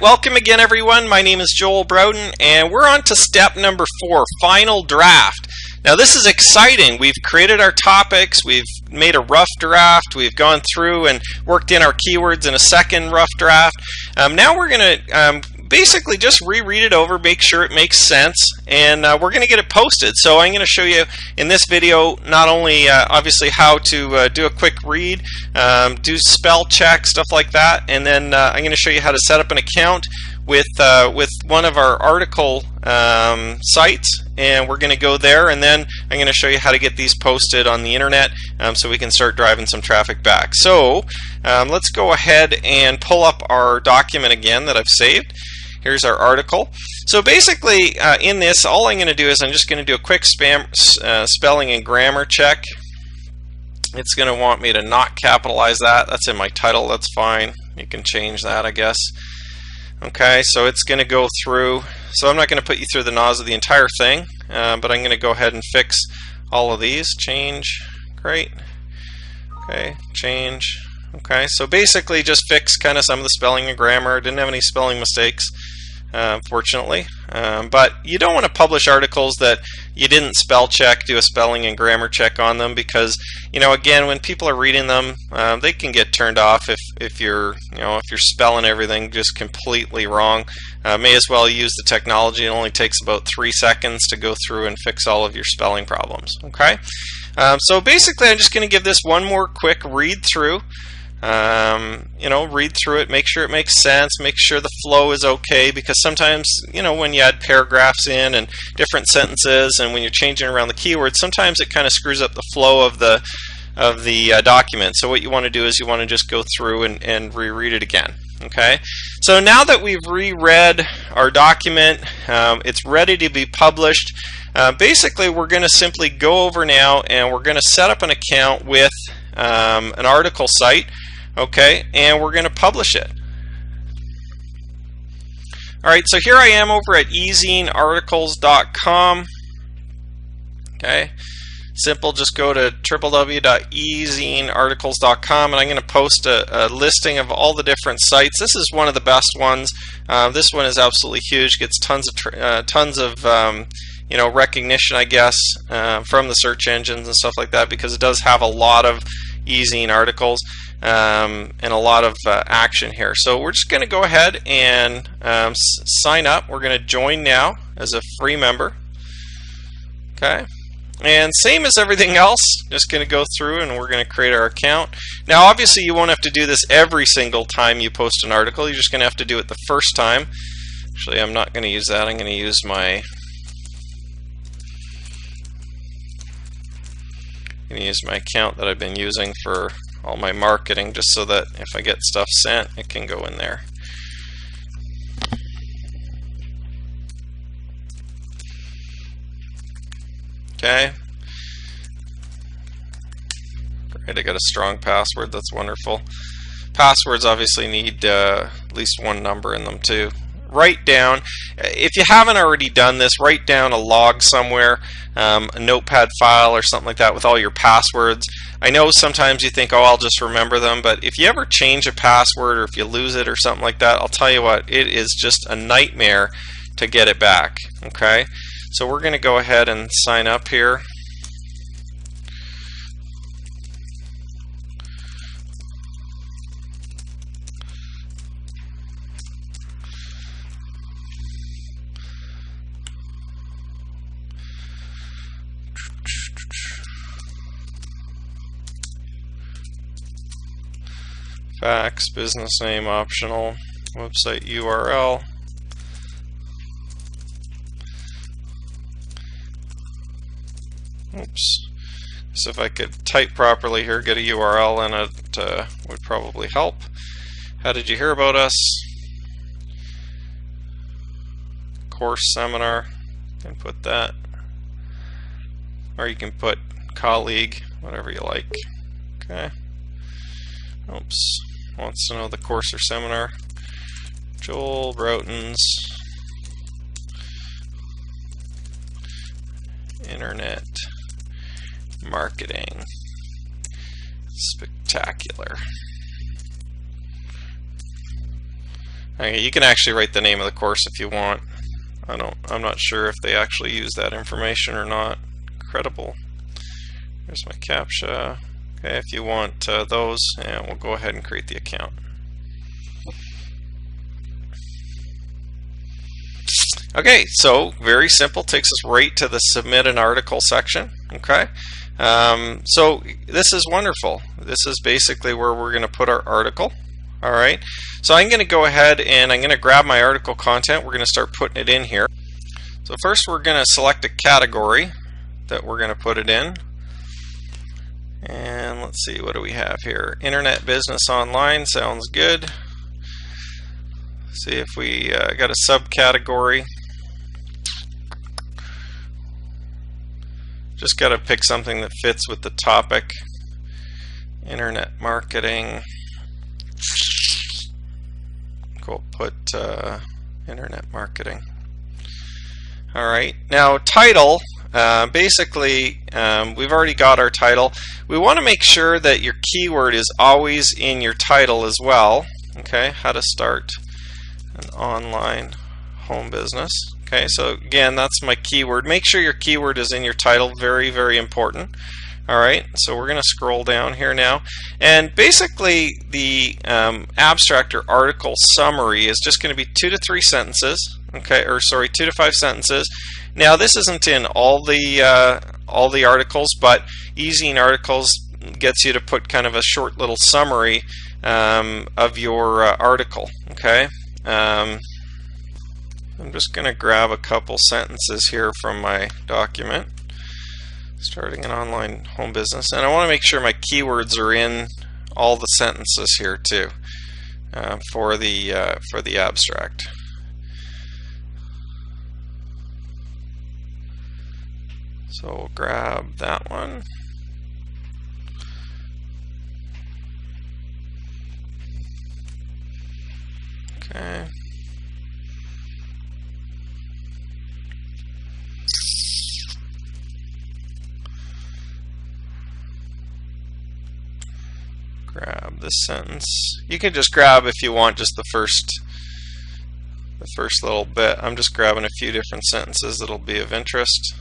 welcome again everyone. My name is Joel Broughton and we're on to step number 4, final draft. Now this is exciting. We've created our topics, we've made a rough draft, we've gone through and worked in our keywords in a second rough draft. Now we're going to basically just reread it over, make sure it makes sense, and we're going to get it posted. So I'm going to show you in this video not only obviously how to do a quick read, do spell check, stuff like that, and then I'm going to show you how to set up an account with one of our article sites, and we're going to go there, and then I'm going to show you how to get these posted on the internet so we can start driving some traffic back. So let's go ahead and pull up our document again that I've saved. Here's our article. So basically in this, all I'm going to do is I'm just going to do a quick spelling and grammar check. It's going to want me to not capitalize that. That's in my title. That's fine. You can change that, I guess. Okay, so it's going to go through. So I'm not going to put you through the nose of the entire thing, but I'm going to go ahead and fix all of these. Change. Great. Okay, change. Okay, so basically just fix kind of some of the spelling and grammar. Didn't have any spelling mistakes, fortunately. But you don't want to publish articles that you didn't spell check, do a spelling and grammar check on them, because again, when people are reading them, they can get turned off if you're spelling everything just completely wrong. May as well use the technology. It only takes about 3 seconds to go through and fix all of your spelling problems. Okay, so basically I'm just going to give this one more quick read through. Read through it, make sure it makes sense, make sure the flow is okay, because sometimes, when you add paragraphs in and different sentences, and when you're changing around the keywords, sometimes it kind of screws up the flow of the document. So what you want to do is you want to just go through and reread it again. Okay, so now that we've reread our document, it's ready to be published. Basically, we're going to simply go over now and we're going to set up an account with an article site. Okay, and we're going to publish it. Alright, so here I am over at ezinearticles.com. Okay, simple, just go to www.ezinearticles.com, and I'm going to post a listing of all the different sites. This is one of the best ones. This one is absolutely huge, gets tons of recognition, I guess, from the search engines and stuff like that, because it does have a lot of ezine articles and a lot of action here. So we're just going to go ahead and sign up. We're going to join now as a free member. Okay, and same as everything else, just going to go through and we're going to create our account. Now obviously you won't have to do this every single time you post an article. You're just going to have to do it the first time. Actually, I'm not going to use that. I'm going to use my account that I've been using for all my marketing, just so that if I get stuff sent, it can go in there. Okay. Great, I got a strong password. That's wonderful. Passwords obviously need at least one number in them too. Write down, if you haven't already done this, write down a log somewhere, a notepad file or something like that with all your passwords. I know sometimes you think, oh, I'll just remember them, but if you ever change a password or if you lose it or something like that, I'll tell you what, it is just a nightmare to get it back. Okay, so we're going to go ahead and sign up here. Fax, business name optional, website URL. Oops. So if I could type properly here, get a URL in it would probably help. How did you hear about us? Course, seminar. You can put that. Or you can put colleague, whatever you like. Okay. Oops. Wants to know the course or seminar. Joel Broughton's Internet Marketing Spectacular. Okay, you can actually write the name of the course if you want. I'm not sure if they actually use that information or not. Incredible. Here's my CAPTCHA. Okay, if you want those, and we'll go ahead and create the account. Okay, so very simple, takes us right to the submit an article section. Okay, so this is wonderful. This is basically where we're going to put our article. All right, so I'm going to go ahead and I'm going to grab my article content. We're going to start putting it in here. So first we're going to select a category that we're going to put it in. And let's see, what do we have here? Internet business online sounds good. See if we got a subcategory. Just got to pick something that fits with the topic. Internet marketing. Go put internet marketing. All right, now title. Basically, we've already got our title. We want to make sure that your keyword is always in your title as well. Okay, how to start an online home business. Okay, so again, that's my keyword. Make sure your keyword is in your title. Very, very important. All right, so we're going to scroll down here now, and basically the abstract or article summary is just going to be 2 to 3 sentences. Okay, or sorry, 2 to 5 sentences. Now this isn't in all the articles, but EasyIn Articles gets you to put kind of a short little summary of your article. Okay, I'm just going to grab a couple sentences here from my document. Starting an online home business, and I want to make sure my keywords are in all the sentences here too for the abstract. So we'll grab that one. Okay. Grab this sentence. You can just grab, if you want, just the first little bit. I'm just grabbing a few different sentences that'll be of interest.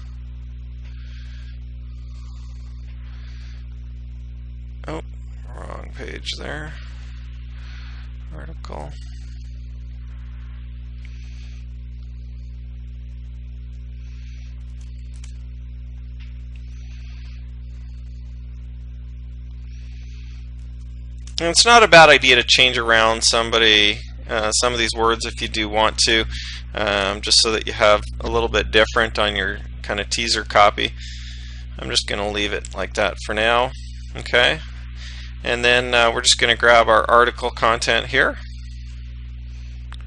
Oh, wrong page there. Article. And it's not a bad idea to change around some of these words if you do want to, just so that you have a little bit different on your kind of teaser copy. I'm just going to leave it like that for now. Okay, and then we're just going to grab our article content here.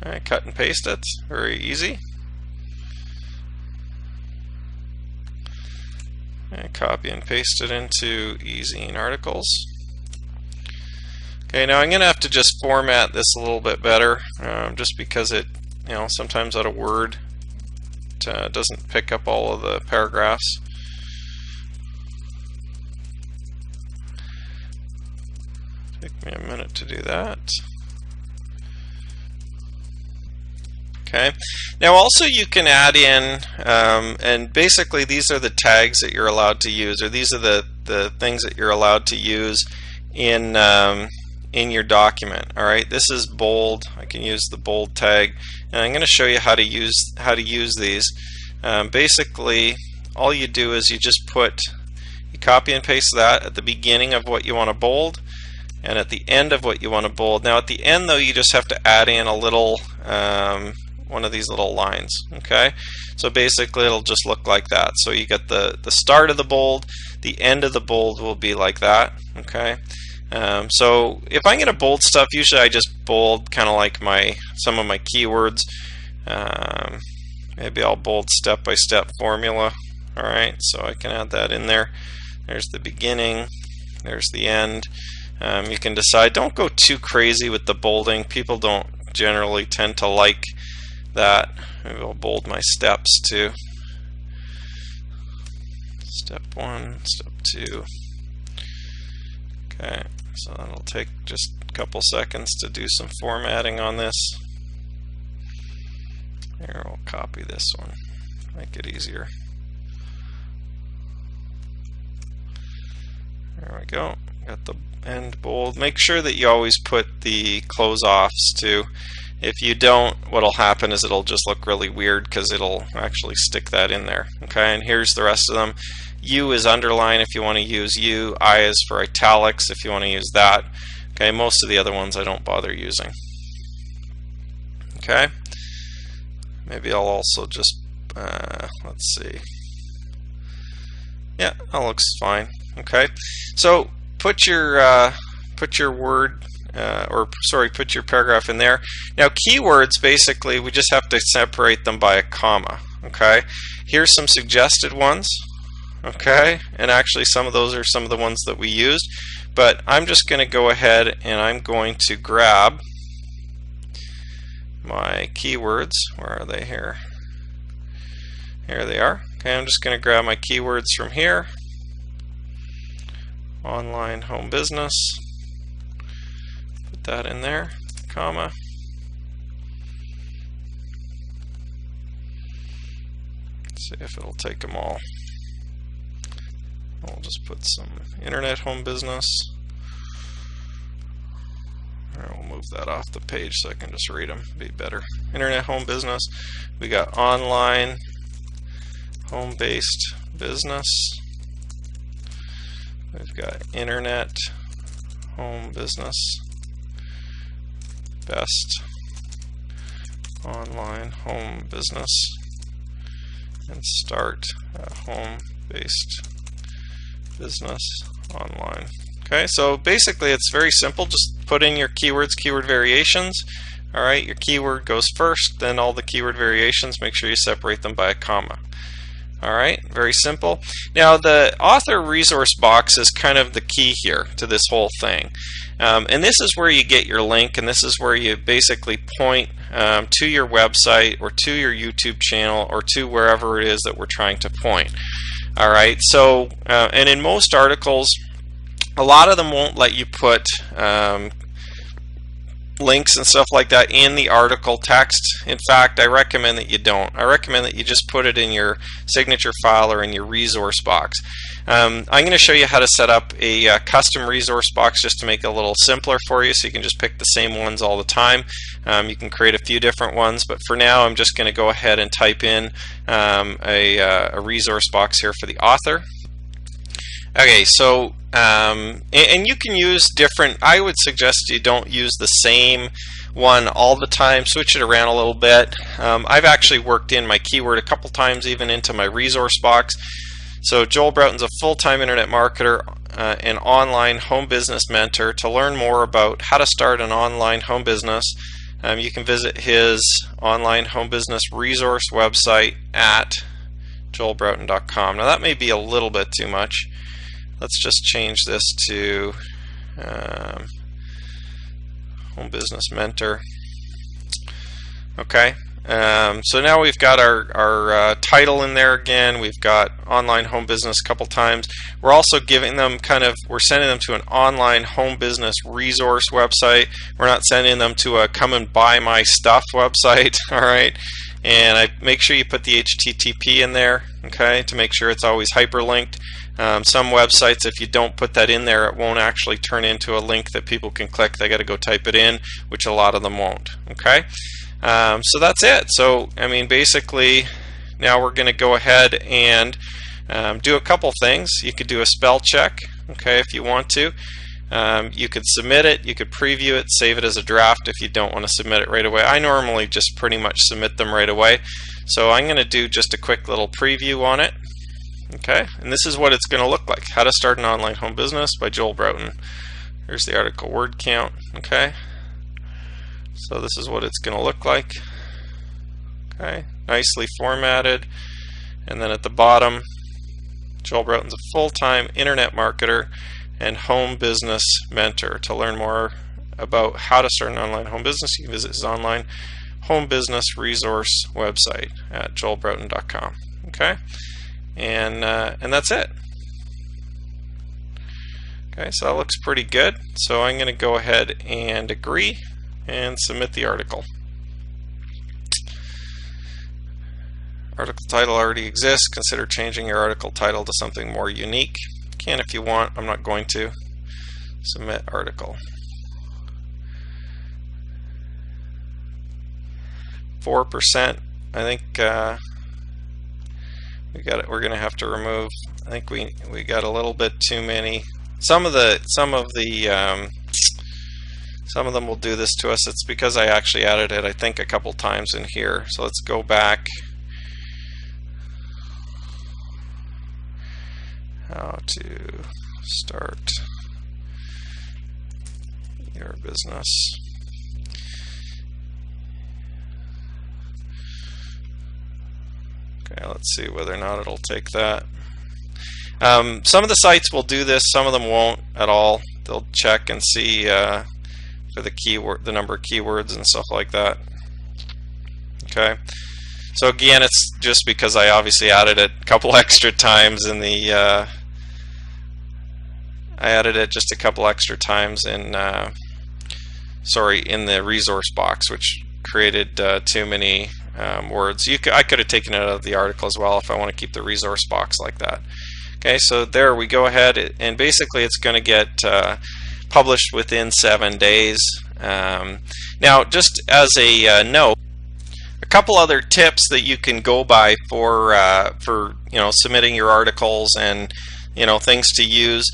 All right, cut and paste it. Very easy. And copy and paste it into EasyIn Articles. Okay, now I'm going to have to just format this a little bit better, just because it, sometimes out of Word it doesn't pick up all of the paragraphs. Take me a minute to do that. Okay, now also you can add in, and basically these are the tags that you're allowed to use, or these are the things that you're allowed to use in your document. All right, this is bold. I can use the bold tag, and I'm going to show you how to use these. Basically, all you do is you copy and paste that at the beginning of what you want to bold, and at the end of what you want to bold. Now, at the end, though, you just have to add in a little one of these little lines. Okay, so basically, it'll just look like that. So you get the start of the bold, the end of the bold will be like that. Okay. So if I'm going to bold stuff, usually I just bold kind of like some of my keywords. Maybe I'll bold step-by-step formula. Alright, so I can add that in there. There's the beginning, there's the end. You can decide, don't go too crazy with the bolding. People don't generally tend to like that. Maybe I'll bold my steps too. Step 1, step 2. Okay, so that'll take just a couple seconds to do some formatting on this. Here, I'll copy this one, make it easier. There we go. Got the end bold. Make sure that you always put the close offs too. If you don't, what'll happen is it'll just look really weird because it'll actually stick that in there. Okay, and here's the rest of them. U is underline if you want to use U. I is for italics if you want to use that. Okay, most of the other ones I don't bother using. Okay, maybe I'll also just let's see. Yeah, that looks fine. Okay, so put your word put your paragraph in there. Now keywords, basically we just have to separate them by a comma. Okay, here's some suggested ones. Okay, and actually some of those are some of the ones that we used, but I'm just going to go ahead and I'm going to grab my keywords. Where are they here? Here they are. Okay, I'm just going to grab my keywords from here. Online home business. Put that in there, comma. Let's see if it'll take them all. I'll just put some internet home business. We'll move that off the page so I can just read them. Be better. Internet home business. We got online home-based business. We've got internet home business. Best online home business. And start a home-based business online. Okay, so basically it's very simple. Just put in your keywords, keyword variations. Alright, your keyword goes first, then all the keyword variations, make sure you separate them by a comma. Alright, very simple. Now the author resource box is kind of the key here to this whole thing. And this is where you get your link, and this is where you basically point to your website or to your YouTube channel or to wherever it is that we're trying to point. Alright, so and in most articles, a lot of them won't let you put links and stuff like that in the article text. In fact, I recommend that you don't. I recommend that you just put it in your signature file or in your resource box. I'm going to show you how to set up a custom resource box just to make it a little simpler for you, so you can just pick the same ones all the time. You can create a few different ones, but for now I'm just going to go ahead and type in a resource box here for the author. Okay, so and you can use different. I would suggest you don't use the same one all the time. Switch it around a little bit. I've actually worked in my keyword a couple times even into my resource box. So Joel Broughton's a full-time internet marketer and online home business mentor. To learn more about how to start an online home business, you can visit his online home business resource website at joelbroughton.com. Now that may be a little bit too much. Let's just change this to home business mentor. Okay, so now we've got our title in there again. We've got online home business a couple times. We're also giving them we're sending them to an online home business resource website. We're not sending them to a come and buy my stuff website. All right, and I make sure you put the HTTP in there, okay, to make sure it's always hyperlinked. Some websites, if you don't put that in there, it won't actually turn into a link that people can click. They got to go type it in, which a lot of them won't. Okay, so that's it. So I mean, basically, now we're going to go ahead and do a couple things. You could do a spell check, okay, if you want to. You could submit it. You could preview it, save it as a draft if you don't want to submit it right away. I normally just pretty much submit them right away. So I'm going to do just a quick little preview on it. Okay, and this is what it's going to look like. How to Start an Online Home Business by Joel Broughton. Here's the article word count. Okay, so this is what it's going to look like. Okay, nicely formatted. And then at the bottom, Joel Broughton's a full-time internet marketer and home business mentor. To learn more about how to start an online home business, you can visit his online home business resource website at joelbroughton.com. Okay. And that's it. Okay, so that looks pretty good. So I'm going to go ahead and agree and submit the article. article title already exists. Consider changing your article title to something more unique. You can if you want. I'm not going to. Submit article. 4%. I think we got it. We're going to have to remove. I think we got a little bit too many. Some of them will do this to us. It's because I actually added it, I think, a couple times in here. So let's go back. How to start your business. Okay, let's see whether or not it'll take that. Some of the sites will do this, some of them won't at all. They'll check and see for the keyword, the number of keywords and stuff like that. Okay, so again, it's just because I obviously added it a couple extra times in the I added it just a couple extra times in in the resource box, which created too many words. I could have taken it out of the article as well if I want to keep the resource box like that. Okay, so there we go ahead, and basically it's going to get published within 7 days. Now, just as a note, a couple other tips that you can go by for submitting your articles and things to use.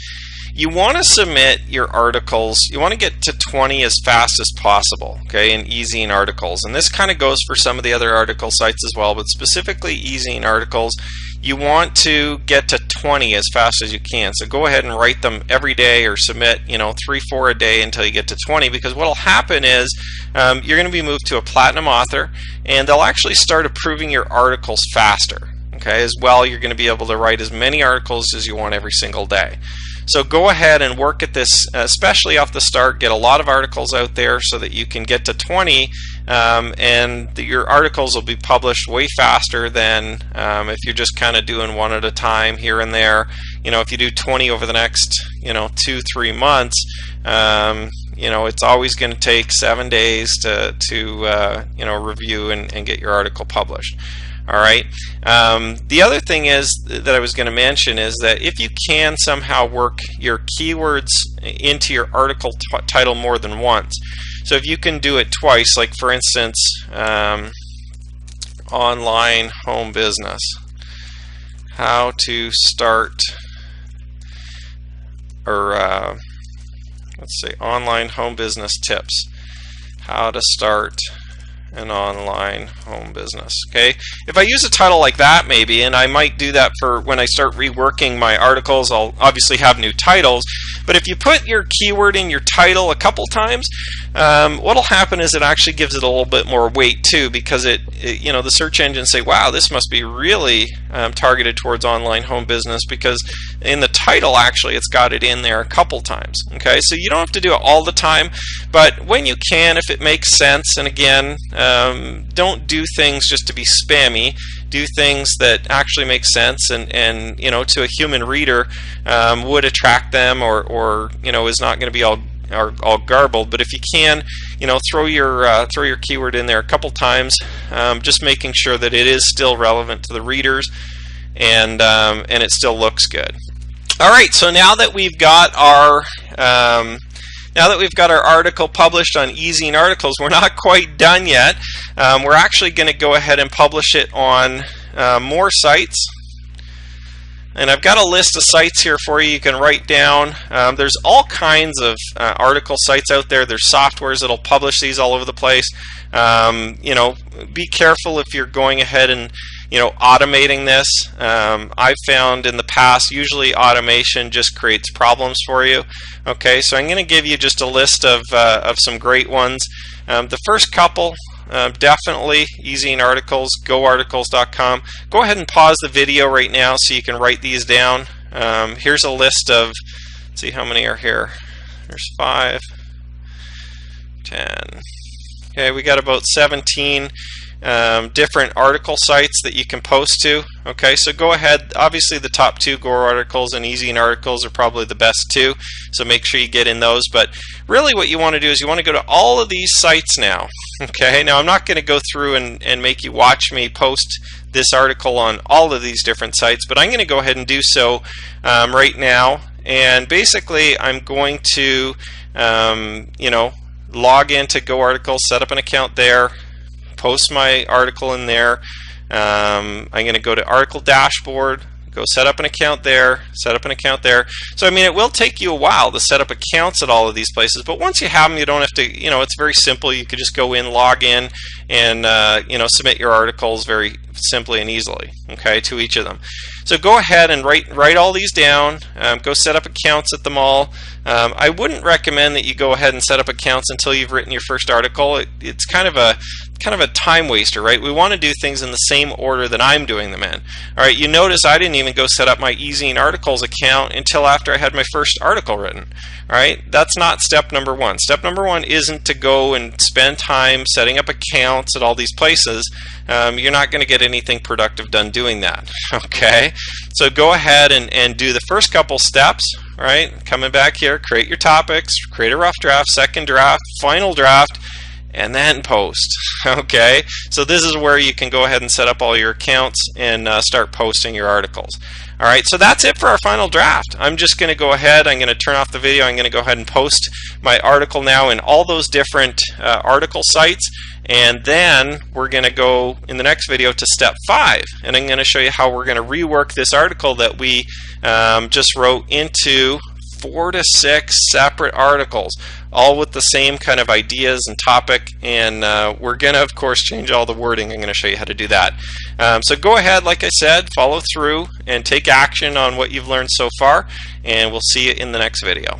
You want to submit your articles, you want to get to 20 as fast as possible, okay, in Easy Articles. And this kind of goes for some of the other article sites as well, but specifically Easy Articles, you want to get to 20 as fast as you can. So go ahead and write them every day, or submit 3-4 a day until you get to 20, because what will happen is you're going to be moved to a platinum author, and they'll actually start approving your articles faster. Okay, as well, you're going to be able to write as many articles as you want every single day. So go ahead and work at this, especially off the start. Get a lot of articles out there so that you can get to 20, and your articles will be published way faster than if you're just kind of doing one at a time here and there. If you do 20 over the next 2-3 months, it's always going to take 7 days to review and get your article published. All right. The other thing is that I was going to mention is that if you can somehow work your keywords into your article title more than once, so if you can do it twice, like for instance, online home business, how to start, or let's say online home business tips, how to start an online home business. Okay, if I use a title like that, maybe, and I might do that for when I start reworking my articles, I'll obviously have new titles. But if you put your keyword in your title a couple times, what'll happen is it actually gives it a little bit more weight too, because the search engines say, wow, this must be really targeted towards online home business, because in the title actually it's got it in there a couple times. Okay, so you don't have to do it all the time, but when you can, if it makes sense, and again, don't do things just to be spammy. Do things that actually make sense and to a human reader would attract them, or is not going to be all garbled. But if you can, throw your keyword in there a couple times, just making sure that it is still relevant to the readers, and it still looks good. All right, so now that we've got our article published on Easy Articles, we're not quite done yet. We're actually going to go ahead and publish it on more sites. And I've got a list of sites here for you. You can write down. There's all kinds of article sites out there. There's softwares that'll publish these all over the place. Be careful if you're going ahead and automating this. I've found in the past, usually automation just creates problems for you. Okay, so I'm going to give you just a list of some great ones. The first couple, definitely Easy Articles, goarticles.com. Go ahead and pause the video right now so you can write these down. Here's a list of, let's see how many are here. There's 5, 10. Okay, we got about 17. different article sites that you can post to. Okay, so go ahead. Obviously the top two, Gore articles and Easy articles, are probably the best two, so make sure you get in those. But really what you want to do is you want to go to all of these sites now. Okay, now I'm not going to go through and make you watch me post this article on all of these different sites, but I'm going to go ahead and do so right now. And basically I'm going to you know, log into Go Articles, set up an account there, post my article in there. I'm going to go to Article Dashboard, go set up an account there, set up an account there. So I mean, it will take you a while to set up accounts at all of these places, but once you have them, you don't have to, you know, it's very simple. You could just go in, log in, and you know, submit your articles very simply and easily, okay, to each of them. So go ahead and write all these down. Go set up accounts at them all. I wouldn't recommend that you go ahead and set up accounts until you've written your first article. It's kind of a time waster, right? We want to do things in the same order that I'm doing them in. All right, you notice I didn't even go set up my Easy Articles account until after I had my first article written. All right, that's not step number one. Step number one isn't to go and spend time setting up accounts at all these places. You're not going to get anything productive done doing that. Okay, so go ahead and do the first couple steps. All right, coming back here, create your topics, create a rough draft, second draft, final draft, and then post. Okay, so this is where you can go ahead and set up all your accounts and start posting your articles. All right, so that's it for our final draft. I'm just going to go ahead, I'm going to turn off the video, I'm going to go ahead and post my article now in all those different article sites, and then we're going to go in the next video to step 5, and I'm going to show you how we're going to rework this article that we just wrote into 4 to 6 separate articles, all with the same kind of ideas and topic, and we're going to, of course, change all the wording. I'm going to show you how to do that. So go ahead, like I said, follow through and take action on what you've learned so far, and we'll see you in the next video.